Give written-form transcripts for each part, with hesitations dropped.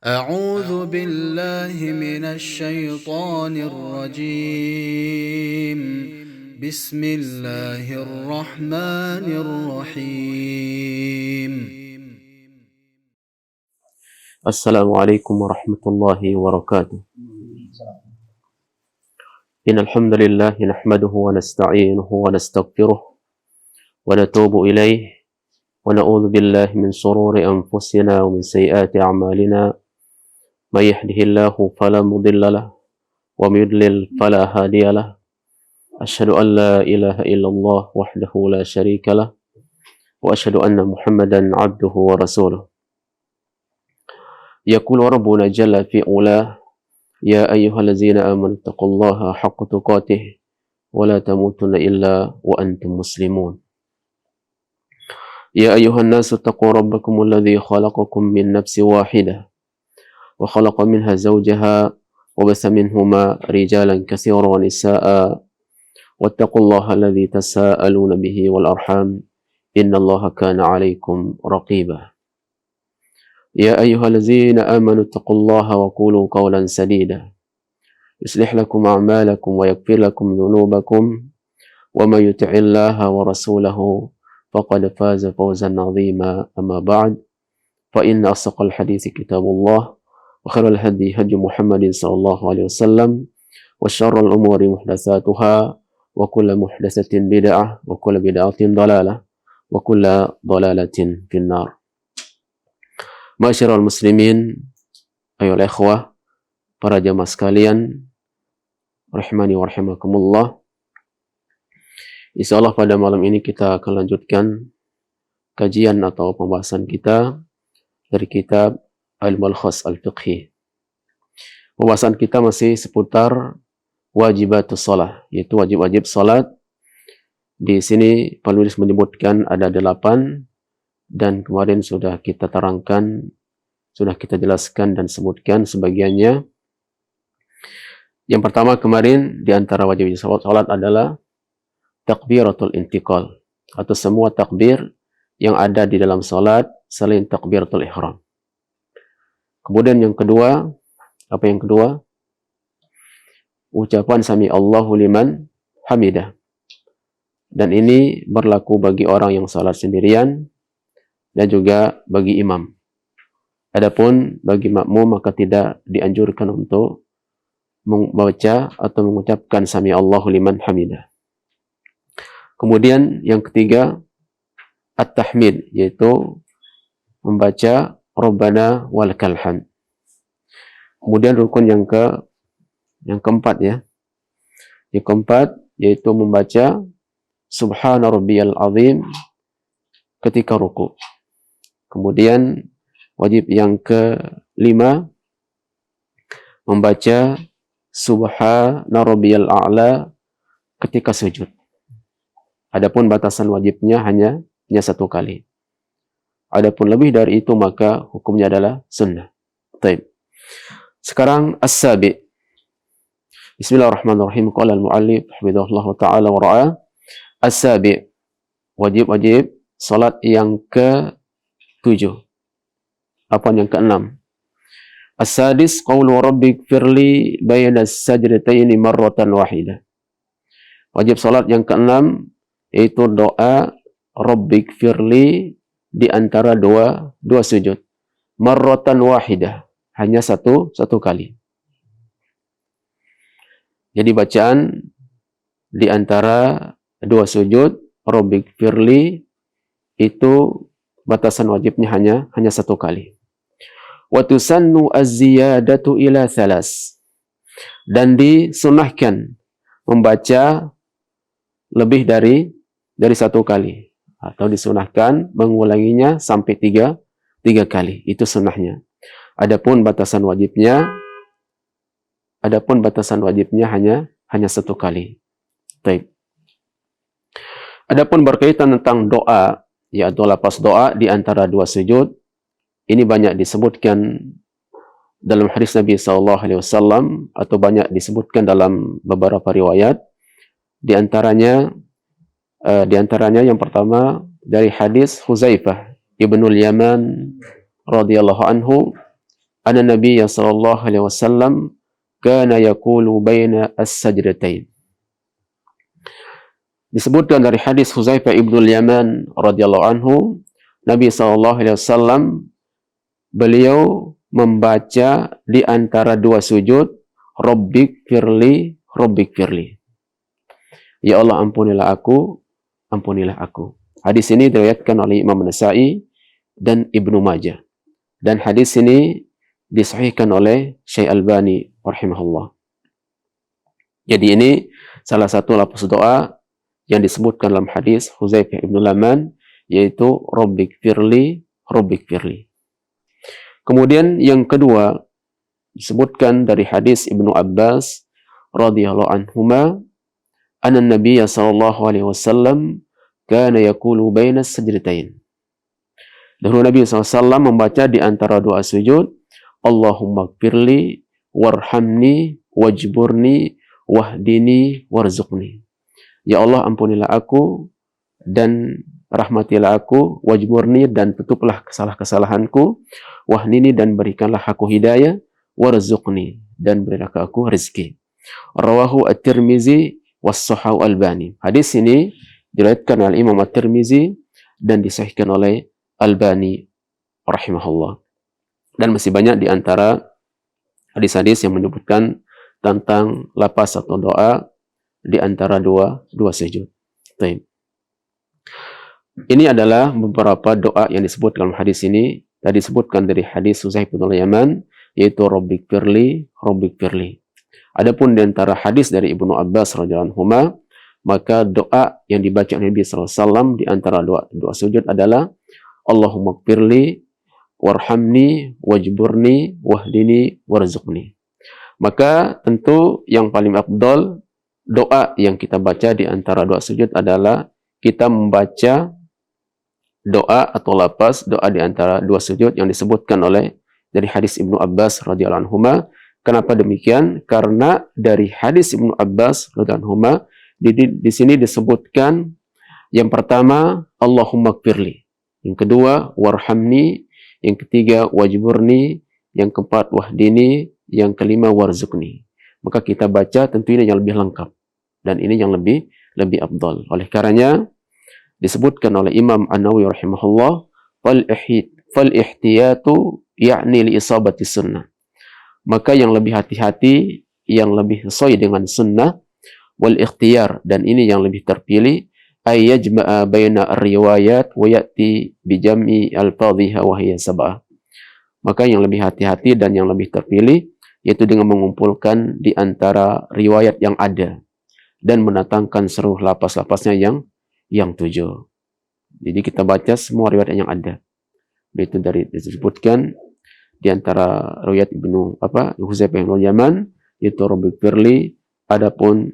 أعوذ بالله من الشيطان الرجيم. بسم الله الرحمن الرحيم. السلام عليكم ورحمة الله وبركاته. إن الحمد لله نحمده ونستعينه ونستغفره ونتوب إليه ونعوذ بالله من شرور أنفسنا ومن سيئات أعمالنا. من يهده الله فلا مضل له ومن يضلل فلا هادي له. أشهد أن لا إله إلا الله وحده لا شريك له وأشهد أن محمدا عبده ورسوله. يقول ربنا جل في علاه: يا أيها الذين آمنوا اتقوا الله حق تقاته ولا تموتن إلا وأنتم مسلمون. يا أيها الناس اتقوا ربكم الذي خلقكم من نفس واحدة وخلق منها زوجها وبث منهما رجالا كثيرا ونساء واتقوا الله الذي تساءلون به والأرحام إن الله كان عليكم رقيبا. يا أيها الذين آمنوا اتقوا الله وقولوا قولا سديدا يصلح لكم أعمالكم ويغفر لكم ذنوبكم ومن يطع الله ورسوله فقد فاز فوزا عظيما. أما بعد، فإن أصدق الحديث كتاب الله وخير الهدي هدي محمد صلى الله عليه وسلم وشر الأمور محدثاتها وكل محدثة بدعة وكل بدعة ضلالة وكل ضلالة في النار. Ma'asyiral muslimin, ayolah ikhwah, para jamaah sekalian, rahimani wa rahimakumullah. Insyaallah pada malam ini kita akan lanjutkan kajian atau pembahasan kita dari kitab Al-Mulkhas Al-Fiqhi. Pembahasan kita masih seputar wajibatus shalah, yaitu wajib-wajib salat. Di sini penulis menyebutkan ada 8, dan kemarin sudah kita terangkan, sudah kita jelaskan dan sebutkan sebagiannya. Yang pertama kemarin di antara wajib salat adalah takbiratul intiqal, atau semua takbir yang ada di dalam salat selain takbiratul ihram. Kemudian yang kedua, apa yang kedua? Ucapan sami Allahu liman hamidah. Dan ini berlaku bagi orang yang salat sendirian dan juga bagi imam. Adapun bagi makmum maka tidak dianjurkan untuk membaca atau mengucapkan sami Allahu liman hamidah. Kemudian yang ketiga, at-tahmid, yaitu membaca Rabbana walakal hamd. Kemudian rukun yang keempat ya. Yang keempat yaitu membaca Subhana rabbiyal azim ketika ruku. Kemudian wajib yang kelima membaca Subhana rabbiyal a'la ketika sujud. Adapun batasan wajibnya hanya 1 kali. Adapun lebih dari itu maka hukumnya adalah sunnah. Baik. Sekarang as-sabi. Bismillahirrahmanirrahim. Qala al-muallif hafizahullah taala wa ra'a. As-sabi, wajib-wajib salat yang ke-7. Apa yang ke-6? As-sadis qawlu rabbik firli bayna as-sajdataini marratan wahidah. Wajib salat yang ke-6 yaitu doa rabbik firli di antara dua sujud. Marratan wahidah, hanya satu kali. Jadi bacaan di antara 2 sujud rabbik firli itu batasan wajibnya hanya 1 kali. Wa tusannu az-ziyadatu ila 3. Dan disunahkan membaca lebih dari 1 kali, atau disunahkan mengulanginya sampai 3 kali. Itu sunnahnya. Adapun batasan wajibnya hanya 1 kali. Baik. Adapun berkaitan tentang doa, yaitu lafaz doa di antara 2 sujud, ini banyak disebutkan dalam hadis Nabi SAW atau banyak disebutkan dalam beberapa riwayat. Di antaranya yang pertama dari hadis Huzaifah ibnul Yaman radhiyallahu anhu, anna Nabiyya sallallahu alaihi wasallam kana yaqulu baina as-sajdatain. Disebutkan dari hadis Hudzaifah ibnu Yaman radhiyallahu anhu, Nabi sallallahu alaihi wasallam beliau membaca di antara dua sujud, Rabbik firli, Rabbik firli. Ya Allah, ampunilah aku, ampunilah aku. Hadis ini diriwayatkan oleh Imam Nasa'i dan Ibnu Majah. Dan hadis ini disahihkan oleh Syekh Albani rahimahullah. Jadi ini salah satu lafaz doa yang disebutkan dalam hadis Hudzaifah ibnu Yaman, yaitu Rabbik firli, Rabbik firli. Kemudian yang kedua disebutkan dari hadis Ibnu Abbas radhiyallahu anhuma, anna Nabiyya sallallahu alaihi wasallam kana yaqulu baina as-sajdatain. Dahulu Nabi SAW membaca di antara doa sujud, Allahumma gfirli, warhamni, wajburni, wahdini, warzuqni. Ya Allah, ampunilah aku, dan rahmatilah aku, wajburni, dan tutuplah kesalahan-kesalahanku, wahnini, dan berikanlah aku hidayah, warzuqni, dan berilah aku rezeki. Rawahu at-Tirmizi was-Sahih Albani. Hadis ini diriwayatkan oleh Imam at-Tirmizi dan disahihkan oleh Albani rahimahullah. Dan masih banyak di antara hadis-hadis yang menyebutkan tentang lafaz atau doa di antara dua sujud. Baik. Ini adalah beberapa doa yang disebut dalam hadis ini. Tadi disebutkan dari hadis Hudzaifah bin Yaman, yaitu Rabbik firli, Rabbik firli. Adapun di antara hadis dari Ibnu Abbas radhiyallahu anhuma, maka doa yang dibaca oleh Nabi sallallahu alaihi wasallam di antara doa sujud adalah Allahumma gfirli, warhamni, wajburni, wahdini, warzuqni. Maka tentu yang paling afdal doa yang kita baca di antara doa sujud adalah kita membaca doa atau lafaz doa di antara dua sujud yang disebutkan oleh dari hadis Ibnu Abbas radhiyallahu anhuma. Kenapa demikian? Karena dari hadis Ibnu Abbas radhiyallahu anhuma di sini disebutkan yang pertama Allahumma gfirli, yang kedua warhamni, yang ketiga wajburni, yang keempat wahdini, yang kelima warzuqni. Maka kita baca tentu ini yang lebih lengkap dan ini yang lebih afdal. Oleh karenanya disebutkan oleh Imam An-Nawawi rahimahullah, fal ihtiyatu ya'ni li isabati sunnah. Maka yang lebih hati-hati, yang lebih sesuai dengan sunnah, wal ikhtiyar, dan ini yang lebih terpilih, ay yajma'a baina ar-riwayat wa ya'ti bi jam'i al-fadhiha wa hiya sab'ah. Maka yang lebih hati-hati dan yang lebih terpilih yaitu dengan mengumpulkan di antara riwayat yang ada dan mendatangkan seluruh lapas-lapasnya yang 7. Jadi kita baca semua riwayat yang ada. Itu dari disebutkan di antara riwayat Hudzaifah bin Yaman, yaitu Rabbik firli. Adapun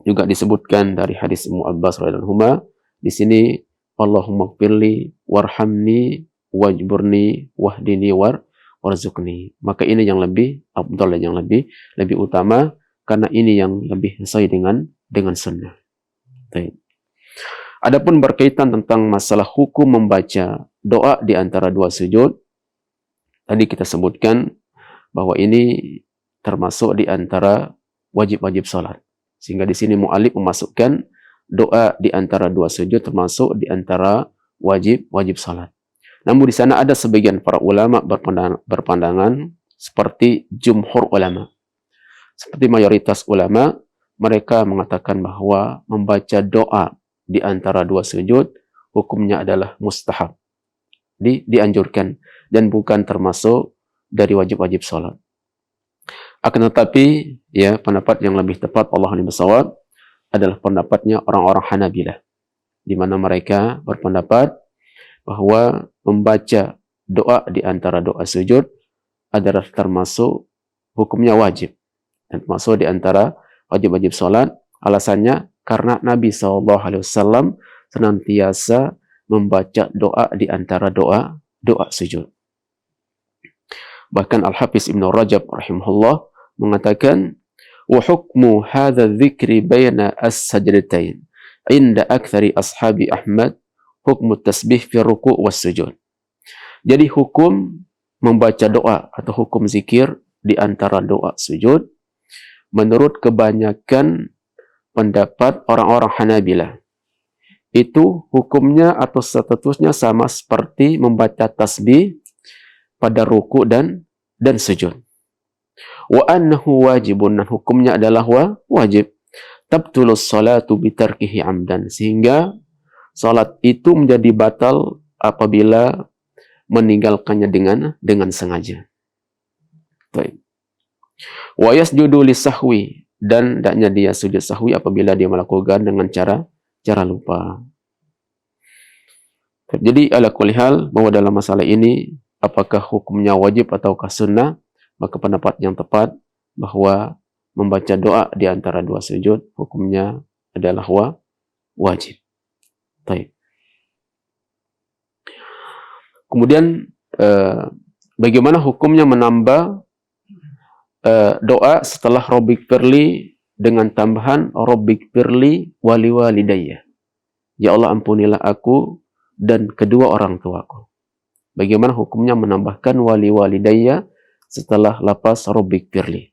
juga disebutkan dari hadis Ibnu Abbas radhiyallahu anhu, di sini Allahumma gfirli, warhamni, wajburni, wahdini, warzuqni. Maka ini yang lebih afdal dan yang lebih utama, karena ini yang lebih sesuai dengan sunnah. Baik. Adapun berkaitan tentang masalah hukum membaca doa di antara dua sujud, tadi kita sebutkan bahwa ini termasuk di antara wajib-wajib salat. Sehingga di sini mu'alif memasukkan doa di antara dua sujud termasuk di antara wajib salat. Namun di sana ada sebagian para ulama berpandangan seperti jumhur ulama. Seperti mayoritas ulama, mereka mengatakan bahwa membaca doa di antara dua sujud hukumnya adalah mustahab. Dianjurkan dan bukan termasuk dari wajib-wajib salat. Akan tetapi, ya, pendapat yang lebih tepat Allah bisawab adalah pendapatnya orang-orang Hanabilah, di mana mereka berpendapat bahwa membaca doa di antara doa sujud adalah termasuk hukumnya wajib dan termasuk di antara wajib-wajib salat. Alasannya karena Nabi SAW senantiasa membaca doa di antara doa sujud. Bahkan Al-Hafiz Ibnu Rajab rahimahullah mengatakan, wa hukmu hadha dzikri baina as-sajdatain inda aktsari ashabi Ahmad hukmu tasbih fi ruku' was sujud. Jadi hukum membaca doa atau hukum zikir di antara doa sujud, menurut kebanyakan pendapat orang-orang Hanabilah, itu hukumnya atau statusnya sama seperti membaca tasbih pada ruku dan sujud. Wa annahu wajibun, dan hukumnya adalah wajib. Tabtulus salatu bitarkihi amdan, sehingga salat itu menjadi batal apabila meninggalkannya dengan sengaja. Baik. Wa yasjudu lisahwi, dan hendaknya dia sujud sahwi apabila dia melakukan dengan cara lupa. Jadi ala kulli hal, bahwa dalam masalah ini apakah hukumnya wajib ataukah sunnah, maka pendapat yang tepat bahwa membaca doa di antara dua sujud hukumnya adalah wajib. Baik. Kemudian bagaimana hukumnya menambah doa setelah Rabbik firli dengan tambahan Rabbik firli wali walidayya. Ya Allah, ampunilah aku dan kedua orang tuaku. Bagaimana hukumnya menambahkan wali walidayya setelah lafaz Rabbik firli?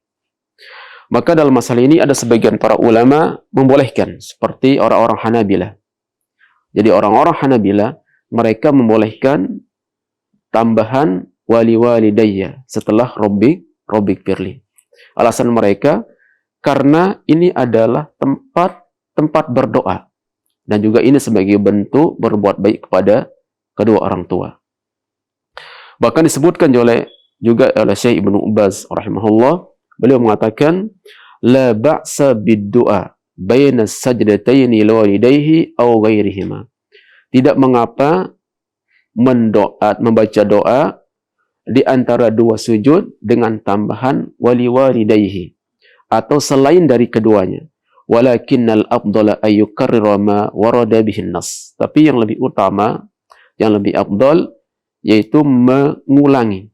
Maka dalam masalah ini ada sebagian para ulama membolehkan, seperti orang-orang Hanabilah. Jadi orang-orang Hanabilah, mereka membolehkan tambahan wali walidayya setelah Rabbik firli. Alasan mereka karena ini adalah tempat berdoa, dan juga ini sebagai bentuk berbuat baik kepada kedua orang tua. Bahkan disebutkan juga oleh Syekh Ibnu Baz rahimahullah, beliau mengatakan la ba'sa bid-du'a baina sajdataini liwalidayhi aw ghairihima. Tidak mengapa membaca doa di antara dua sujud dengan tambahan wali walidayhi atau selain dari keduanya. Walakinnal afdala ayyukarrira ma warada bihin nas. Tapi yang lebih utama, yang lebih afdal, yaitu mengulangi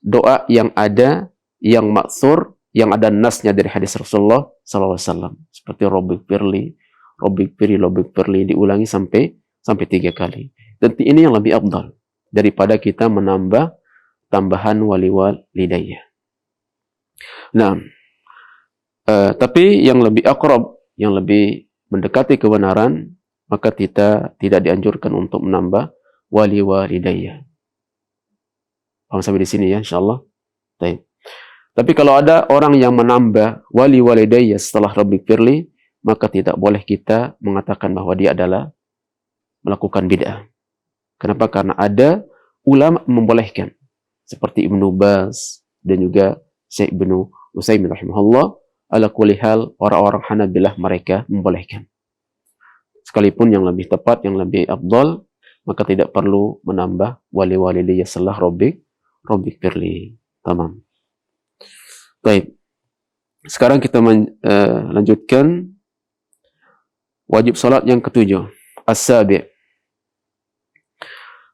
doa yang ada, yang maksur, yang ada nasnya dari hadis Rasulullah SAW. Seperti Rabbik firli, Rabbik firli, Rabbik firli, diulangi sampai 3 kali. Tentu ini yang lebih afdal daripada kita menambah tambahan wali walidayya. Nah, tapi yang lebih akrab, yang lebih mendekati kebenaran, maka kita tidak dianjurkan untuk menambah wali walidayya. Paham sampai di sini ya, insyaallah. Baik. Tapi kalau ada orang yang menambah wali walidayya setelah Rabbik firli, maka tidak boleh kita mengatakan bahwa dia adalah melakukan bid'ah. Kenapa? Karena ada ulama membolehkan, seperti Ibnu Baz dan juga Syekh Ibnu Utsaimin rahimahullah. Ala kulli hal, orang-orang Hanabilah mereka membolehkan. Sekalipun yang lebih tepat, yang lebih afdal, maka tidak perlu menambah wali walidayya setelah Rabbik firli. Tamam. Baik. Sekarang kita lanjutkan wajib salat yang ketujuh. As-sabi'.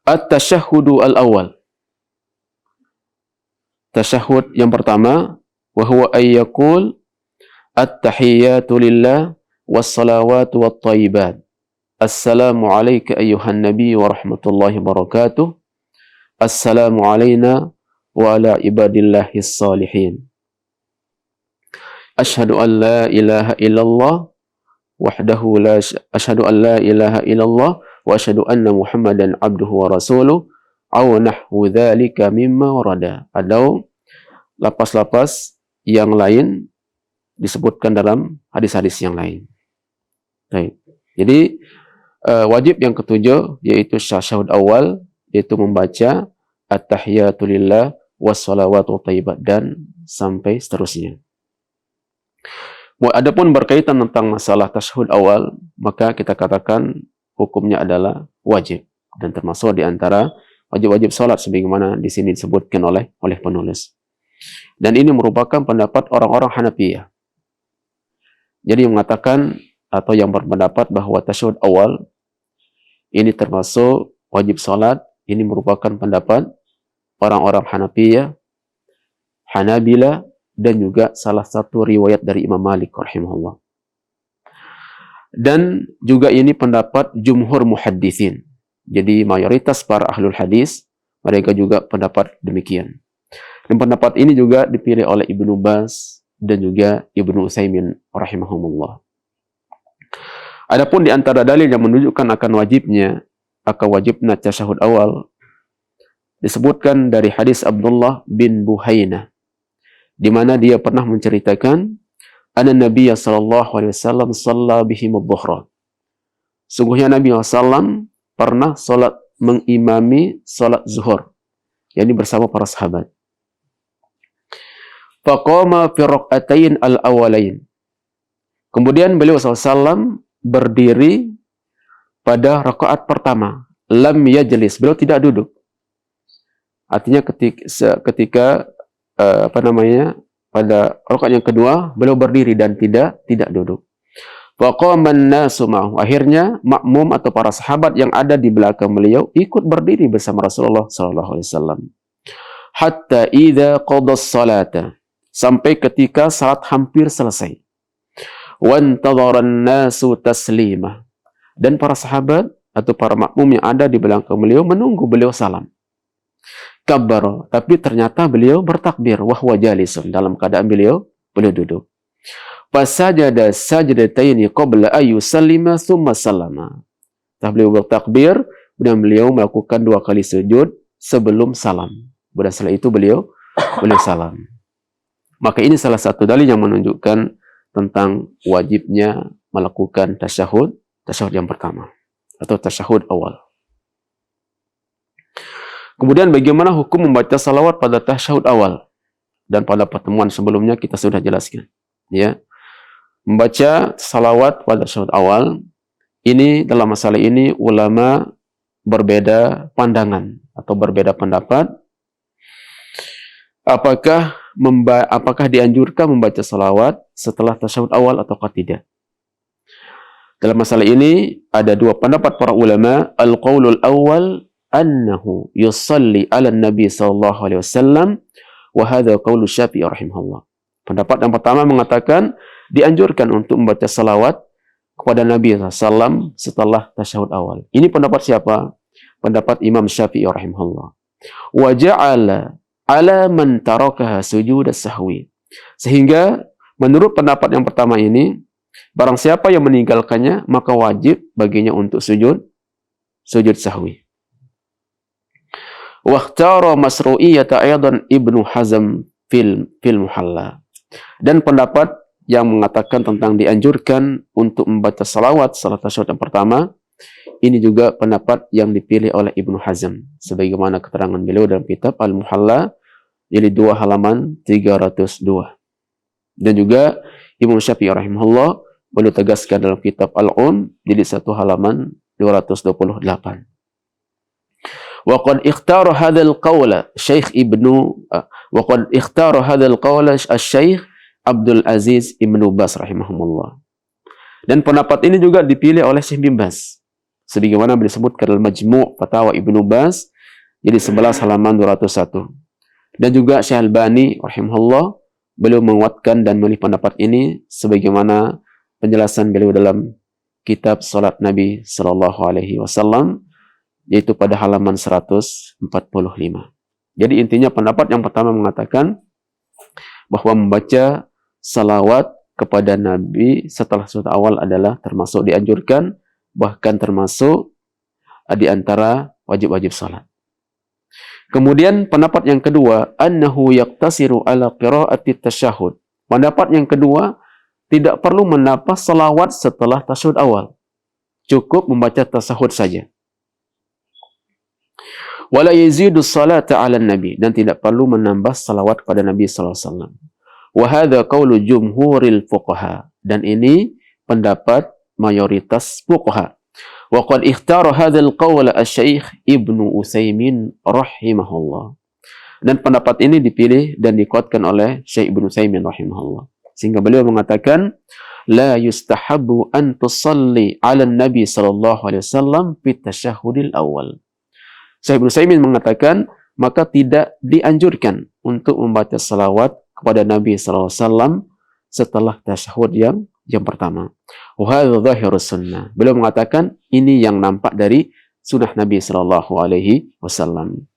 At-tashahhudu al-awwal. Tasyahud yang pertama, wa huwa ayyakul at-tahiyyatu lillah was-salawatu wat-thayyibat. Assalamu alayka ayyuhan nabiy wa rahmatullahi wa barakatuh. Assalamu alayna wa ala ibadillahis salihin. Ashhadu an la ilaha illallah wahdahu la asyhadu an la ilaha illallah wa asyhadu anna Muhammadan abduhu wa rasuluh aw nahwu dzalika mimma warada. Atau lapas-lapas yang lain disebutkan dalam hadis-hadis yang lain. Baik. Jadi wajib yang ketujuh yaitu tasyahud awal, yaitu membaca at-tahiyatu lillah was-salawatu thayyibat dan sampai seterusnya. Adapun berkaitan tentang masalah tasyahud awal, maka kita katakan hukumnya adalah wajib dan termasuk di antara wajib-wajib salat sebagaimana di sini disebutkan oleh penulis. Dan ini merupakan pendapat orang-orang Hanafiyah. Jadi mengatakan atau yang berpendapat bahwa tasyahud awal ini termasuk wajib salat, ini merupakan pendapat orang-orang Hanafiyah, Hanabilah, dan juga salah satu riwayat dari Imam Malik rahimahullah. Dan juga ini pendapat jumhur muhadditsin. Jadi mayoritas para ahlul hadis mereka juga pendapat demikian. Dan pendapat ini juga dipilih oleh Ibnu Baz dan juga Ibnu Utsaimin rahimahumullah. Adapun di antara dalil yang menunjukkan akan wajibnya tasyahud awal disebutkan dari hadis Abdullah bin Buhainah, di mana dia pernah menceritakan anna Nabi sallallahu alaihi wasallam shalla bihim adh-dhuhra. Sungguhnya Nabi SAW pernah salat mengimami salat zuhur, yakni bersama para sahabat. Faqama fi rak'atain al-awwalain. Kemudian beliau SAW berdiri pada rakaat pertama. Lam yajlis, beliau tidak duduk. Artinya ketika pada rakaat yang kedua beliau berdiri dan tidak duduk. Faqama an-nasu ma'ahu. Akhirnya makmum atau para sahabat yang ada di belakang beliau ikut berdiri bersama Rasulullah sallallahu alaihi wasallam. Hatta idza qada as-salata, sampai ketika salat hampir selesai. Wantadhara an-nasu taslimah, dan para sahabat atau para makmum yang ada di belakang beliau menunggu beliau salam. Kabbara, tapi ternyata beliau bertakbir wahwa jalisun, dalam keadaan beliau duduk. Fasajada sajdataini qabla ayu sallima thumma sallama. Beliau bertakbir dan beliau melakukan 2 kali sujud sebelum salam. Dan setelah itu beliau salam. Maka ini salah satu dalil yang menunjukkan tentang wajibnya melakukan tasyahud yang pertama atau tasyahud awal. Kemudian bagaimana hukum membaca salawat pada tasyahud awal? Dan pada pertemuan sebelumnya kita sudah jelaskan, ya. Membaca salawat pada tasyahud awal ini, dalam masalah ini ulama berbeda pandangan atau berbeda pendapat. Apakah dianjurkan membaca salawat setelah tasyahud awal ataukah tidak? Dalam masalah ini ada 2 pendapat para ulama. Al-qaulul awal annahu yusalli ala nabi sallallahu alaihi wasallam wa hadha qaulu Syafi'i rahimahullah. Pendapat yang pertama mengatakan dianjurkan untuk membaca salawat kepada Nabi SAW setelah tasyahud awal. Ini pendapat siapa? Pendapat Imam Syafi'i rahimahullah. Wa ja'ala ala man tarakaha sujud as-sahwi. Sehingga menurut pendapat yang pertama ini, barang siapa yang meninggalkannya maka wajib baginya untuk sujud sahwi. Wa ikhtara masru'iyyata aidan Ibnu Hazm fil Muhalla. Dan pendapat yang mengatakan tentang dianjurkan untuk membaca salawat setelah tasyahud yang pertama, ini juga pendapat yang dipilih oleh Ibnu Hazm, sebagaimana keterangan beliau dalam kitab Al-Muhalla, jadi 2 halaman 302. Dan juga Imam Syafi'i rahimahullah beliau tegaskan dalam kitab Al-Um, jadi 1 halaman 228. Wa qad ikhtara hadzal qawla Asy-Syaikh Abdul Aziz Ibnu Baz rahimahumullah. Dan pendapat ini juga dipilih oleh Syekh bin Baz, sebagaimana disebutkan dalam Majmu' Fatawa Ibnu Baz, jadi 11 halaman 201. Dan juga Syekh Albani rahimahullah beliau menguatkan dan memilih pendapat ini sebagaimana penjelasan beliau dalam kitab Salat Nabi sallallahu alaihi wasallam, yaitu pada halaman 145. Jadi intinya pendapat yang pertama mengatakan bahwa membaca salawat kepada Nabi setelah tasyahud awal adalah termasuk dianjurkan, bahkan termasuk di antara wajib-wajib salat. Kemudian pendapat yang kedua, annahu yaqtasiru ala qiraati tasyahud. Pendapat yang kedua, tidak perlu menambah salawat setelah tasyahud awal. Cukup membaca tasyahud saja. Wala yazidu salata ala nabi, dan tidak perlu menambah salawat kepada Nabi sallallahu alaihi wasallam. Wa hadha qaulu jumhuril fuqaha, dan ini pendapat mayoritas fuqaha. Wa qad ikhtara hadzal qaul Asy-Syaikh Ibnu Utsaimin rahimahullah. Dan pendapat ini dipilih dan dikuatkan oleh Syekh Ibnu Utsaimin rahimahullah. Sehingga beliau mengatakan la yustahabbu an tusalli 'ala nabi sallallahu alaihi wasallam fi tasyahhudil awal. Syekh Ibnu Utsaimin mengatakan maka tidak dianjurkan untuk membaca salawat kepada Nabi sallallahu alaihi wasallam setelah tasyahud yang pertama. Wa hadza dhahirus sunnah. Beliau mengatakan ini yang nampak dari sunnah Nabi sallallahu alaihi wasallam.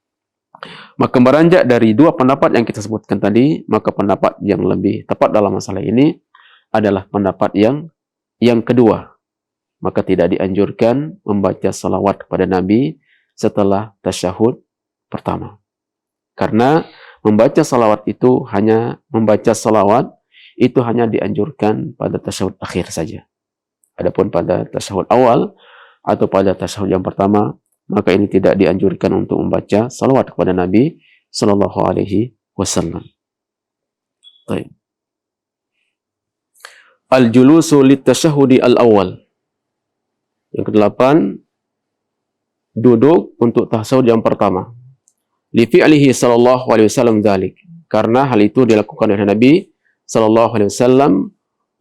Maka beranjak dari dua pendapat yang kita sebutkan tadi, maka pendapat yang lebih tepat dalam masalah ini adalah pendapat yang kedua. Maka tidak dianjurkan membaca salawat kepada Nabi setelah tasyahud pertama. Karena membaca salawat itu hanya dianjurkan pada tasyahud akhir saja. Adapun pada tasyahud awal atau pada tasyahud yang pertama, maka ini tidak dianjurkan untuk membaca salawat kepada Nabi sallallahu alaihi wasallam. Baik. Al-julusu lit-tasyahudi al-awwal. Yang kedelapan, duduk untuk tasyahud yang pertama. Li fi'lihi sallallahu alaihi wasallam dzalik. Karena hal itu dilakukan oleh Nabi sallallahu alaihi wasallam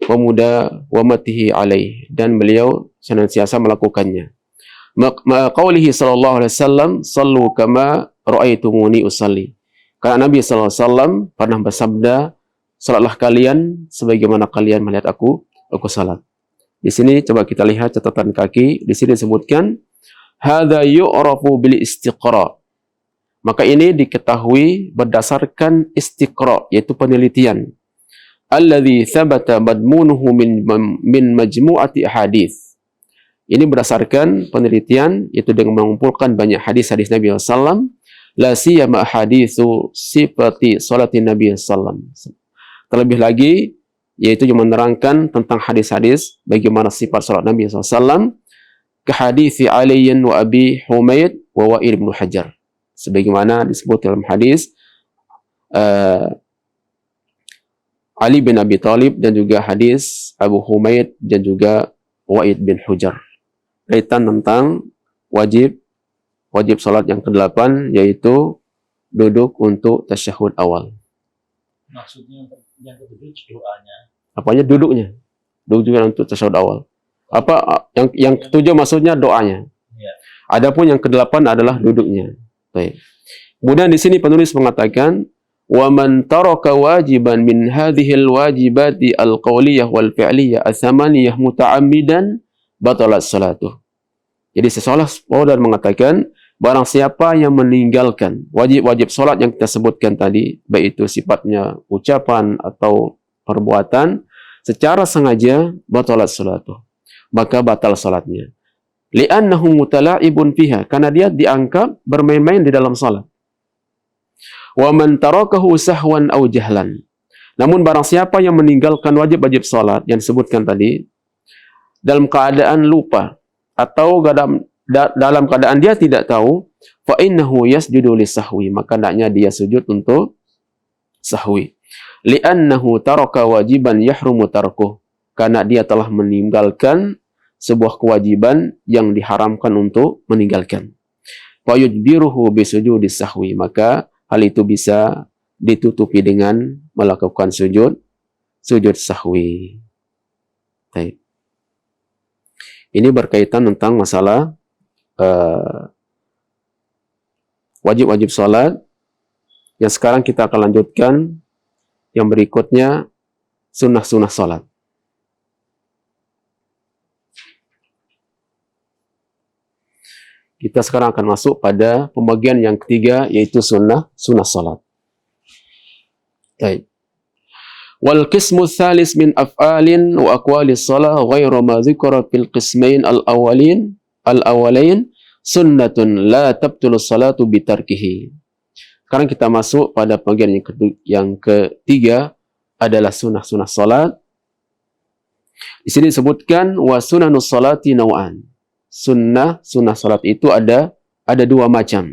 wa muda wa matihi alaihi, dan beliau senantiasa melakukannya. Qaulihi sallallahu alaihi wasallam, sallu kama ra'aitumuni usalli. Karena Nabi sallallahu alaihi wasallam pernah bersabda, salatlah kalian sebagaimana kalian melihat aku salat. Di sini coba kita lihat catatan kaki. Di sini disebutkan hadza yu'rafu bil istiqra. Maka ini diketahui berdasarkan istiqra, yaitu penelitian. Alladzi thabata madmunuhu min majmu'ati hadits. Ini berdasarkan penelitian, yaitu dengan mengumpulkan banyak hadis-hadis Nabi SAW. La siyama hadithu sifati salatin Nabi SAW. Terlebih lagi, yaitu yang menerangkan tentang hadis-hadis bagaimana sifat salat Nabi SAW. Kehadithi Aliyin wa Abi Humaid wa Wa'il bin Hajar. Sebagaimana disebut dalam hadis Ali bin Abi Thalib dan juga hadis Abu Humaid dan juga Wa'id bin Hujar. Kaitan tentang wajib salat yang ke-8, yaitu duduk untuk tasyahud awal. Maksudnya yang ketujuh doanya. Apanya? Duduknya. Duduk juga untuk tasyahud awal. Apa yang ketujuh maksudnya doanya. Ya. Adapun yang ke-8 adalah duduknya. Baik. Kemudian di sini penulis mengatakan wa man taraka wajiban min hadhil wajibati al-qauliyah wal fi'liyah ats-tsamaniyah muta'ammidan batalat salatuh. Jadi seseorang mengatakan barang siapa yang meninggalkan wajib-wajib salat yang kita sebutkan tadi, baik itu sifatnya ucapan atau perbuatan, secara sengaja batalat salatuh, maka batal salatnya. Li'annahu mutala'ibun fiha, karena dia dianggap bermain-main di dalam salat. Wa man tarakahu sahwan aw jahlan. Namun barang siapa yang meninggalkan wajib-wajib salat yang disebutkan tadi dalam keadaan lupa atau dalam keadaan dia tidak tahu, fa innahu yasjudu lisahwi, maka hendaknya dia sujud untuk sahwi. Li'annahu taraka wajiban yahrumu tarkuh, karena dia telah meninggalkan sebuah kewajiban yang diharamkan untuk meninggalkan. Wa yujbiruhu bisujudi sahwi, maka hal itu bisa ditutupi dengan melakukan sujud sahwi. Baik. Ini berkaitan tentang masalah wajib-wajib salat. Yang sekarang kita akan lanjutkan yang berikutnya, sunnah-sunnah salat. Kita sekarang akan masuk pada pembagian yang ketiga, yaitu sunnah salat. Baik. Wal qismu tsalis min af'alin wa aqwalis shalah ghairu ma dzikra fil qismain al-awwalain sunnatun la tabtulu salatu bitarkihi. Sekarang kita masuk pada bagian yang ketiga, adalah sunnah salat. Di sini disebutkan wa sunanus salati naw'an. Sunnah salat itu ada dua macam.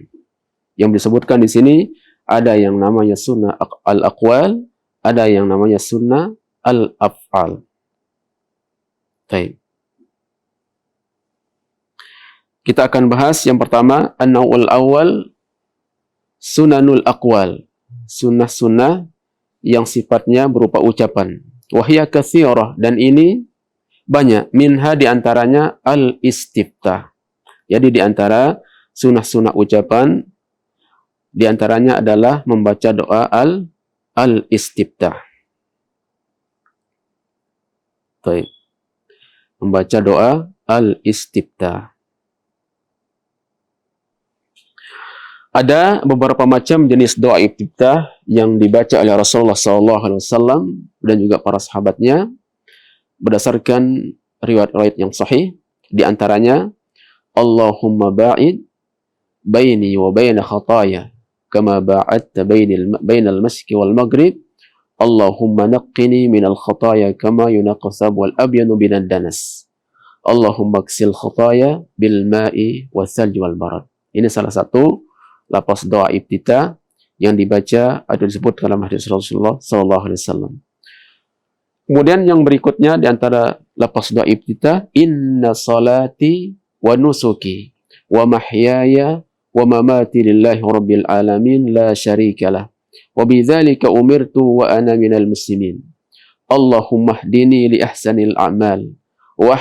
Yang disebutkan di sini ada yang namanya sunnah al-aqwal, ada yang namanya sunnah al-af'al. Baik. Kita akan bahas yang pertama, an-naw'ul awal, sunanul aqwal. Sunnah yang sifatnya berupa ucapan. Wahya katsirah, dan ini banyak. Minha diantaranya al-istiftah. Jadi diantara sunnah ucapan, diantaranya adalah membaca doa al-istiftah. Baik. Membaca doa al-istiftah. Ada beberapa macam jenis doa iftitah yang dibaca oleh Rasulullah SAW dan juga para sahabatnya berdasarkan riwayat-riwayat yang sahih. Di antaranya, Allahumma ba'id baini wa baina khataya kama ba'adta bainal masyriqi wal maghrib. Allahumma naqqini minal khataya kama yunaqqas wal abyanu binan danas. Allahumma ksil khataya bil ma'i wal thalji wal barad. Ini salah satu lafaz doa iftitah yang dibaca atau disebut dalam hadis Rasulullah SAW. Kemudian yang berikutnya di antara lafaz doa iftitah, inna salati wa nusuki wa mahyaya wa mamati lillahi rabbil alamin la syarika lah wa bidzalika umirtu wa ana minal muslimin. Allahumma hdini li ahsanil a'mal wa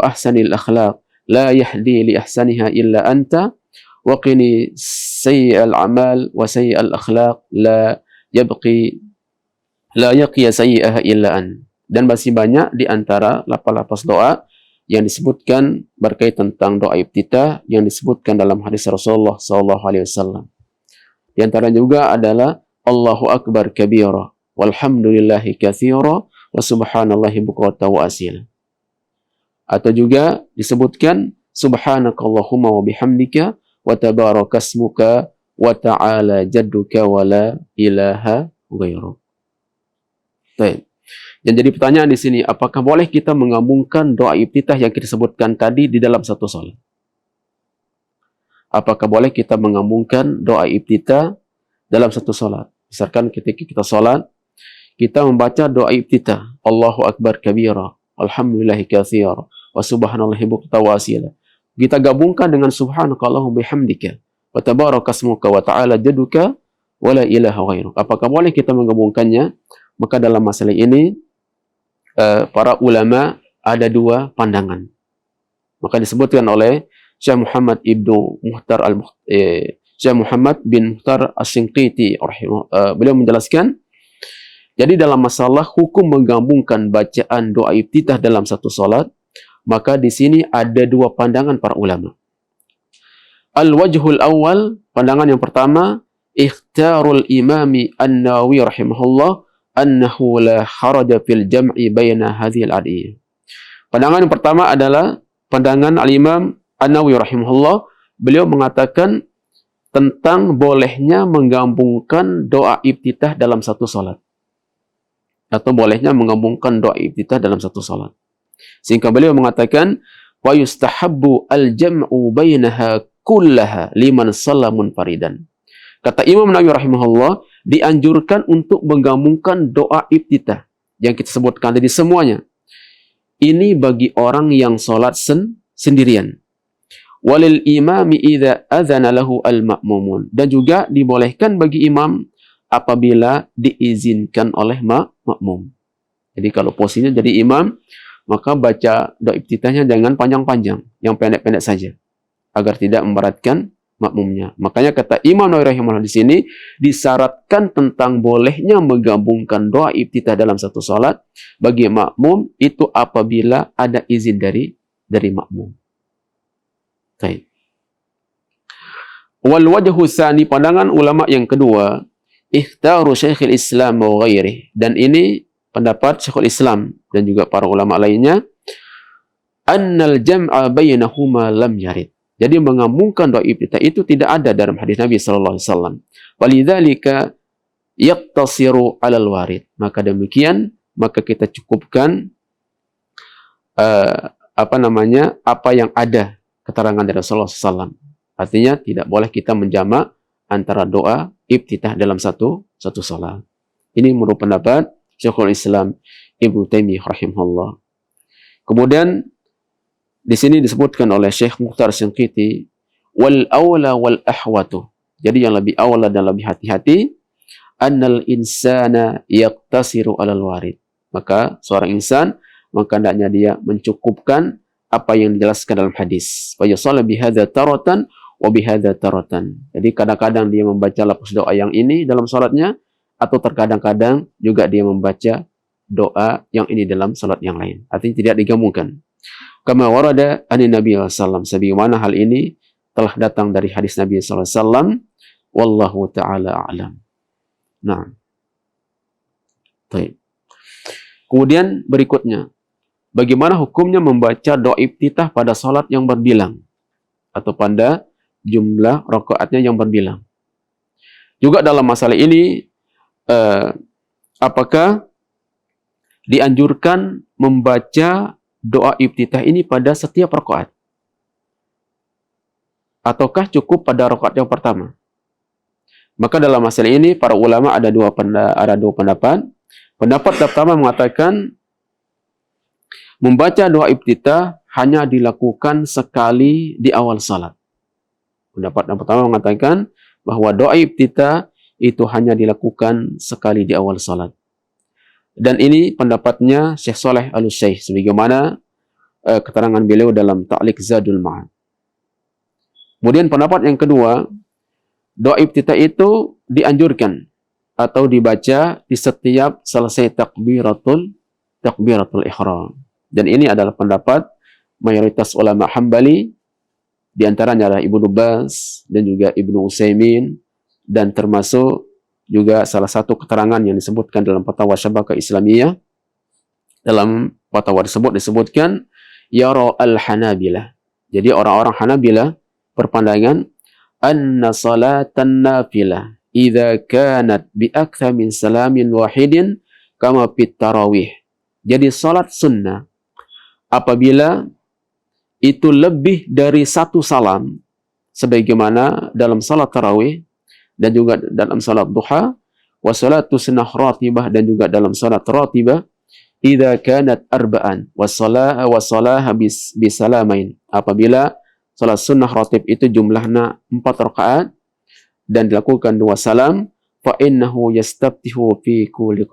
ahsanil akhlaq la yahdi li ahsaniha illa anta wa qini sayyi'al a'mal wa sayyi'al akhlaq la yaqi sayyi'aha illa an. Dan masih banyak di antara lafaz-lafaz doa yang disebutkan berkaitan tentang doa iftitah yang disebutkan dalam hadis Rasulullah SAW. Di antara juga adalah Allahu akbar kabira walhamdulillahi katsira wa subhanallahi bukratan wa asila. Atau juga disebutkan subhanakallahumma wa bihamdika wa tabarakasmuka wa ta'ala jadduka wa la ilaha ghairuk. Baik. Yang jadi pertanyaan di sini, apakah boleh kita menggabungkan doa iftitah yang kita sebutkan tadi di dalam satu salat? Apakah boleh kita menggabungkan doa iftitah dalam satu salat? Misalkan ketika kita salat, kita membaca doa iftitah, Allahu akbar kabira, alhamdulillahi katsira, wa subhanallahi bukratan wa asila. Kita gabungkan dengan subhanakallahumma bihamdika wa tabarakasmuka wa ta'ala jadduka wa la ilaha ghairuk. Apakah boleh kita menggabungkannya? Maka dalam masalah ini para ulama ada dua pandangan. Maka disebutkan oleh Syekh Muhammad bin Mukhtar As-Shinqiti beliau menjelaskan, jadi dalam masalah hukum menggabungkan bacaan doa iftitah dalam satu salat, maka di sini ada dua pandangan para ulama. Al-wajhul awal, pandangan yang pertama, ikhtarul imami an-Nawawi rahimahullah annahu la haraja fil jam'i baina hadhihi al-adiyah. Pandangan yang pertama adalah pandangan al-Imam An-Nawawi rahimahullah. Beliau mengatakan tentang bolehnya menggabungkan doa iftitah dalam satu salat, atau bolehnya menggabungkan doa iftitah dalam satu salat. Sehingga beliau mengatakan wa yustahabbu al-jam'u bainaha kullaha liman shalla munfaridan. Kata Imam Nawawi rahimahullah, dianjurkan untuk menggabungkan doa iftitah yang kita sebutkan tadi semuanya. Ini bagi orang yang salat sendirian. Walil imami idza adzana lahu al-ma'mumun. Dan juga dibolehkan bagi imam apabila diizinkan oleh makmum. Jadi kalau posisinya jadi imam, maka baca doa iftitahnya jangan panjang-panjang, yang pendek-pendek saja, agar tidak memberatkan makmumnya. Makanya kata Imam Nawawi rahimahullah di sini disyaratkan tentang bolehnya menggabungkan doa iftitah dalam satu salat bagi makmum itu apabila ada izin dari makmum. Baik. Wal wajhu tsani, pandangan ulama yang kedua, ikhtaru Syekhul Islam wa ghairihi, dan ini pendapat Syekhul Islam dan juga para ulama lainnya, annal jam'a bainahuma lam yarid. Jadi menggabungkan doa iftitah itu tidak ada dalam hadis Nabi sallallahu alaihi wasallam. Walidzalika yaqtasiru 'alal warid. Maka demikian, maka kita cukupkan apa yang ada keterangan dari Rasulullah SAW. Artinya tidak boleh kita menjamak antara doa iftitah dalam satu salat. Ini menurut pendapat Syekhul Islam Ibnu Taimiyah rahimahullah. Kemudian di sini disebutkan oleh Syekh Mukhtar Shinqiti, wal awla wal ahwatu. Jadi yang lebih awla dan lebih hati-hati, annal insana yaqtasiru 'alal warid. Maka seorang insan, maka hendaknya dia mencukupkan apa yang dijelaskan dalam hadis. Fa yusalli bihadza taratan wa bihadza taratan. Jadi kadang-kadang dia membaca lafaz doa yang ini dalam salatnya, atau terkadang-kadang juga dia membaca doa yang ini dalam salat yang lain. Artinya tidak digabungkan. Kama warada ani Nabi sallallahu alaihi wasallam, sebagaimana hal ini telah datang dari hadis Nabi SAW. Wallahu ta'ala a'lam. Nah. Baik. Kemudian berikutnya, bagaimana hukumnya membaca doa iftitah pada salat yang berbilang atau pada jumlah rakaatnya yang berbilang? Juga dalam masalah ini, apakah dianjurkan membaca doa iftitah ini pada setiap rakaat? Ataukah cukup pada rakaat yang pertama? Maka dalam masalah ini para ulama ada dua pendapat. Pendapat pertama mengatakan membaca doa iftitah hanya dilakukan sekali di awal salat. Pendapat yang pertama mengatakan bahwa doa iftitah itu hanya dilakukan sekali di awal salat. Dan ini pendapatnya Syekh Saleh Al-Utsaimin sebagaimana keterangan beliau dalam Ta'liq Zadul Ma'ad. Kemudian pendapat yang kedua, doa iftitah itu dianjurkan atau dibaca di setiap selesai takbiratul ihram. Dan ini adalah pendapat mayoritas ulama Hambali, di antaranya adalah Ibnu Baz dan juga Ibnu Utsaimin, dan termasuk juga salah satu keterangan yang disebutkan dalam Fatwa Syabakah Islamiyah. Dalam fatwa tersebut disebutkan yara al-Hanabilah. Jadi orang-orang Hanabilah berpandangan anna salatan nafilah idza kanat bi aktsar min salamin wahidin kama fit tarawih. Jadi salat sunnah apabila itu lebih dari satu salam sebagaimana dalam salat tarawih dan juga dalam salat duha, wa salatu sunnah ratibah, dan juga dalam salat ratibah idza kanat arba'an wa salaha bisalamain, apabila salat sunnah ratib itu jumlahnya 4 rakaat dan dilakukan 2 salam, fa innahu yastaftihu fi kulli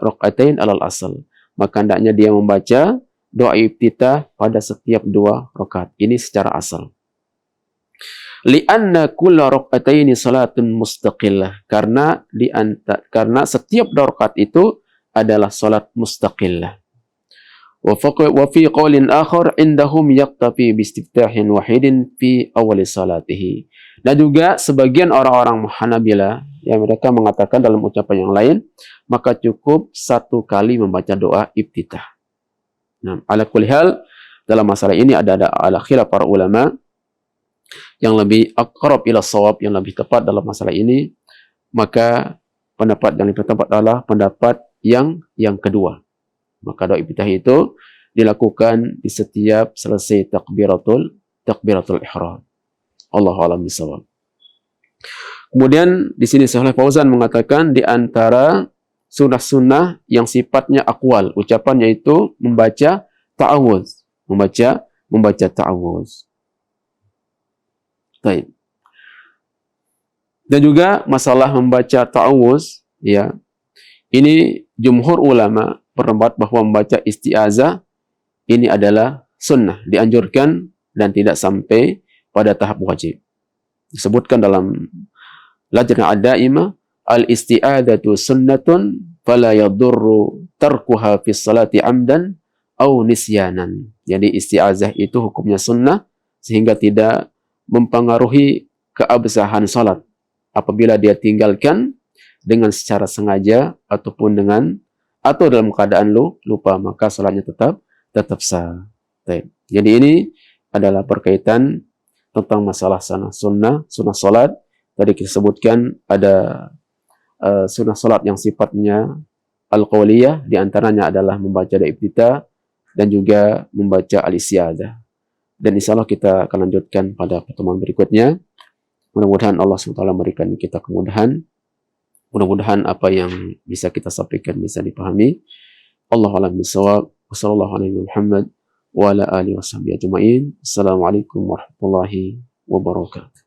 raka'atain alal asal, maka hendaknya dia membaca doa iftitah pada setiap 2 rakaat. Ini secara asal. Li'anna kulla raka'ataini salatun mustaqillah, karena setiap 2 rakaat itu adalah salat mustaqillah. Wa fi qaulin akhar indahum yaqtafi bi istiftahin wahidin fi awal salatihi. Dan juga sebagian orang-orang Hanabilah yang mereka mengatakan dalam ucapan yang lain, maka cukup 1 kali membaca doa iftitah. Nah, ala kulli hal, dalam masalah ini ada khilaf para ulama. Yang lebih aqrab ila shawab, yang lebih tepat dalam masalah ini, maka pendapat yang lebih tepat adalah pendapat yang kedua. Maka doa iftitah itu dilakukan di setiap selesai takbiratul ihram. Allahu a'lam bishawab. Kemudian di sini Syekh Fauzan mengatakan di antara sunnah-sunnah yang sifatnya aqwal, ucapannya itu membaca ta'awudz, membaca ta'awudz. Baik. Dan juga masalah membaca ta'awudz, ya. Ini jumhur ulama berpendapat bahwa membaca isti'azah ini adalah sunnah, dianjurkan dan tidak sampai pada tahap wajib. Disebutkan dalam Lajnah Ad-Daimah, al-isti'adzatu sunnatun fala yadurru tarkuha fi salati amdan au nisyanan. Jadi isti'azah itu hukumnya sunnah sehingga tidak mempengaruhi keabsahan salat apabila dia tinggalkan dengan secara sengaja ataupun atau dalam keadaan lupa, maka salatnya tetap sah. Jadi ini adalah berkaitan tentang masalah sunnah salat. Tadi kita sebutkan ada sunnah salat yang sifatnya al-qauliyah, di antaranya adalah membaca doa iftitah dan juga membaca al-isti'adzah. Dan insyaallah kita akan lanjutkan pada pertemuan berikutnya. Mudah-mudahan Allah SWT memberikan kita kemudahan. Mudah-mudahan apa yang bisa kita sampaikan bisa dipahami. Allahu a'lam bishawab. Wassallallahu alaihi Muhammad wa ala alihi washabihi ajma'in. Assalamualaikum warahmatullahi wabarakatuh.